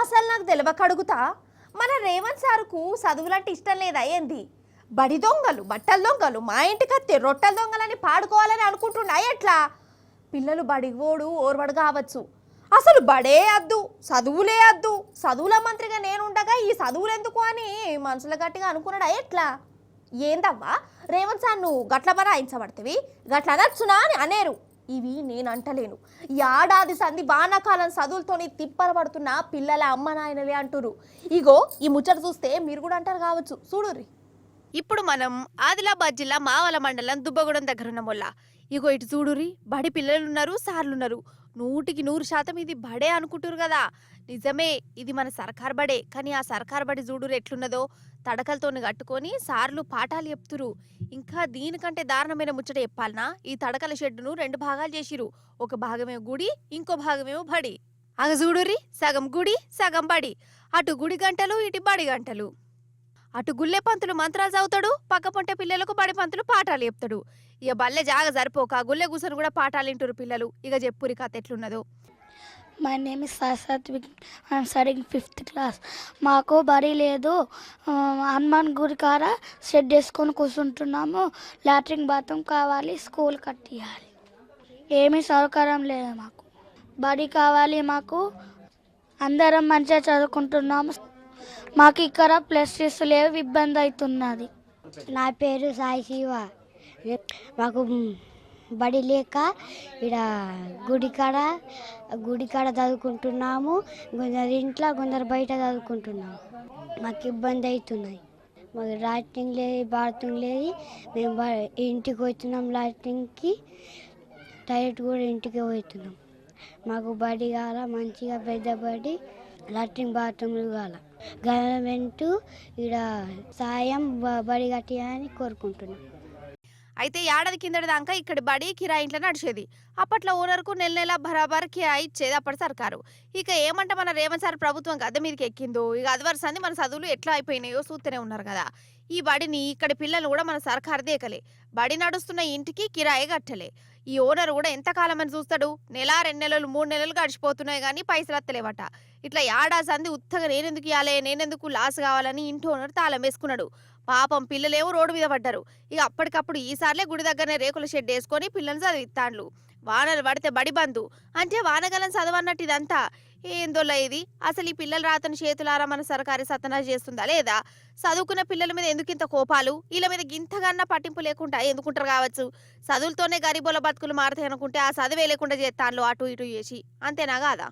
అసలు నాకు తెలియక అడుగుతా, మన రేవంత్ సార్కు చదువులంటే ఇష్టం లేదా ఏంది? బడి దొంగలు, బట్టల దొంగలు, మా ఇంటికి అత్తే రొట్టెల దొంగలని పాడుకోవాలని అనుకుంటున్నా ఎట్లా? పిల్లలు బడిగోడు ఓర్వడు కావచ్చు, అసలు బడే అద్దు, చదువులే అద్దు, చదువుల మంత్రిగా నేనుండగా ఈ చదువులు ఎందుకు అని మనసులో గట్టిగా అనుకున్నాడా ఎట్లా? ఏందవ్వా రేవంత్ సార్ నువ్వు గట్ల బరాయించబడతవి, గట్ల అనొచ్చునా అని అనేరు. ఇవి నేను అంటలేను, ఏడాది సంధి వానాకాలం చదువులతోని తిప్పలు పడుతున్న పిల్లల అమ్మ నాయనలే అంటురు. ఇగో ఈ ముచ్చట చూస్తే మీరు కూడా అంటారు కావచ్చు, చూడుర్రి. ఇప్పుడు మనం ఆదిలాబాద్ జిల్లా మావల మండలం దుబ్బగూడెం దగ్గర ఉన్న మొల్ల. ఇగో ఇటు చూడుర్రి, బడి పిల్లలున్నారు, సార్లున్నారు. 100% ఇది బడే అనుకుంటురు కదా. నిజమే, ఇది మన సర్కార్ బడే. కానీ ఆ సర్కార్ బడి చూడురు ఎట్లున్నదో, తడకలతోని కట్టుకొని సార్లు పాఠాలు చెప్తురు. ఇంకా దీనికంటే దారుణమైన ముచ్చట చెప్పాలనా, ఈ తడకల షెడ్డును 2 భాగాలు చేసిరు. ఒక భాగమేమో గుడి, ఇంకో భాగమేమో బడి. అగ చూడుర్రి, సగం గుడి సగం బడి. అటు గుడి గంటలు, ఇటు బడి గంటలు. అటు గుల్లె పంతులు మంత్రాలు చదువుతాడు, పక్క పొంటే పిల్లలకు బడి పంతులు పాఠాలు చెప్తాడు. ఇక బల్లె జాగ సరిపోక గుల్లె కూసరు కూడా పాఠాలు వింటారు పిల్లలు. ఇక చెప్పురి కథ ఎట్లున్నదో. My name is Sathvik, I'm studying 5th class. మాకు బడి లేదు, హనుమాన్ గుడి కాడ షెడ్ వేసుకొని కూర్చుంటున్నాము. లాట్రిన్ బాత్రూమ్ కావాలి, స్కూల్ కట్టియాలి. ఏమీ సౌకర్యం లేదు మాకు. బడి కావాలి మాకు. అందరం మంచిగా చదువుకుంటున్నాము. మాకు ఇక్కడ ప్లస్ లేవు, ఇబ్బంది అవుతున్నది. నా పేరు సాయి శివ. మాకు బడి లేక ఇక్కడ గుడికాడ చదువుకుంటున్నాము. కొందరు ఇంట్లో, కొందరు బయట చదువుకుంటున్నాము. మాకు ఇబ్బంది అవుతున్నాయి. మాకు లాట్రిన్ లేదు, బాత్రూమ్ లేదు. మేము ఇంటికి పోతున్నాం లాట్రిన్కి, టాయిలెట్ కూడా ఇంటికి పోతున్నాం. మాకు బడి కాల, మంచిగా పెద్ద బడి, లాట్రిన్ బాత్రూమ్లు కాల. గవర్నమెంట్ ఇక్కడ సాయం బడి కట్టియాలని కోరుకుంటున్నాం. అయితే ఏడాది కిందటి దాకా ఇక్కడ బడి కిరాయి ఇంట్లో నడిచేది. అప్పట్లో ఓనర్కు నెల నెల బరాబర్ కిరాయి ఇచ్చేది అప్పటి సర్కారు. ఇక ఏమంటే మన రేవంత్ సార్ ప్రభుత్వం గద్దె మీదకి ఎక్కిందో, ఇక అది వరుసంది మన చదువులు ఎట్లా అయిపోయినాయో చూస్తూనే ఉన్నారు కదా. ఈ బడిని ఇక్కడి పిల్లలు కూడా మన సర్కారు దేకలే. బడి నడుస్తున్న ఇంటికి కిరాయి కట్టలే. ఈ ఓనర్ కూడా ఎంతకాలం అని చూస్తాడు? నెల, 2 నెలలు, 3 నెలలు గడిచిపోతున్నాయి కానీ పైసలు వస్తలేవట. ఇట్లా ఏడాది ఉత్తగా నేనెందుకు ఇవ్వాలి, నేనెందుకు లాస్ కావాలని ఇంటి ఓనర్ తాళం వేసుకున్నాడు. పాపం పిల్లలేమో రోడ్డు మీద పడ్డారు. ఇక అప్పటికప్పుడు ఈసార్లే గుడి దగ్గరనే రేకుల షెడ్ వేసుకొని పిల్లల్ని చదివిస్తాండ్లు. వానలు పడితే బడి బంధు అంటే వానగలం చదవన్నట్టు ఇదంతా ఏందోలా ఇది. అసలు ఈ పిల్లలు రాతను చేతులారా మన సర్కారు సతనా చేస్తుందా లేదా? చదువుకున్న పిల్లల మీద ఎందుకు ఇంత కోపాలు? వీళ్ళ మీద గింతగన్నా పట్టింపు లేకుండా ఎందుకుంటారు కావచ్చు. చదువులతోనే గరీబోల బతుకులు మారుతాయి అనుకుంటే ఆ చదివే లేకుండా చేస్తాను అటు ఇటు చేసి, అంతేనా కాదా?